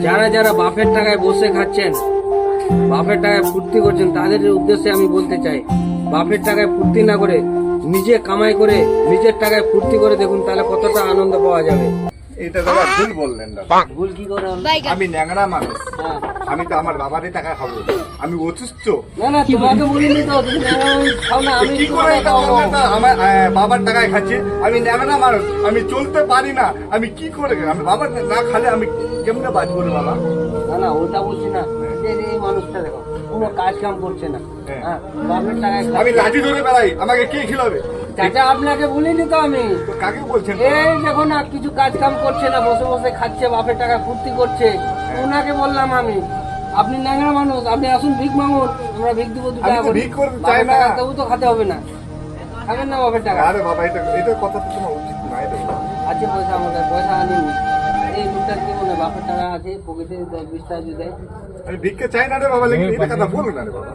যারা যারা বাপের টাকায় বসে খাচ্ছেন, বাপের টাকায় ফুর্তি করছেন, তাদের উদ্দেশ্যে আমি বলতে চাই, বাপের টাকায় ফুর্তি না করে নিজে কামাই করে নিজের টাকায় ফুর্তি করে দেখুন, তাহলে কতটা আনন্দ পাওয়া যাবে। এটা দাদা ভুল বললেন দাদা। ভুল কি করে হলো? আমি ন্যাংরা মানুষ, হ্যাঁ। আমি তো আমার বাবারই টাকা খাবো, আমি অসুস্থ। না না, তোমাকে বলিনি তো, তুমি ন্যাংরা মানুষ খাও না, আমি কি করে এটা বললেন না? আমার বাবার টাকায় খাচ্ছি, আমি ন্যাংরা মানুষ, আমি চলতে পারি না, আমি কি করে, আমি বাবার না খালে আমি কেমনে বাঁচবো রে বাবা? না না, ওটা বলছি না, যে এই মানুষটা দেখো কোনো কাজ কাম করছে না, হ্যাঁ, বাপের টাকায় খাচ্ছে। আমি লাঠি ধরে বেড়াই, আমাকে কে খিলাবে? চাচা আপনাকে বলিনি তো আমি, তো কাকে বলছেন? এই দেখো না, কিছু কাজ কাম করছে না, বসে বসে খাচ্ছে, বাপের টাকা ফুর্তি করছে, ওনাকে বললাম আমি। আপনি ন্যাংরা মানুষ, আপনি আসুন ভিক মাঙুন, আমরা ভিক দিব 2 আমি টাকা তো করে। ভিক করতে চাই বাপের না। টাকা তবু তো খেতে হবে না, খাবেন না বাপের টাকা। আরে বাবা, এটা কথা তো তোমার উচিত নয় রে বাবা। আছে পয়সা, আমাদের পয়সা আনিনি। এই লোকটার কি মনে হয় বাপের টাকা আছে, পকেটে 10-20 টাকা যদি দেয়? আমি ভিক্ষে চাই না রে বাবা, লেকিন এটা কথা বলো না রে বাবা।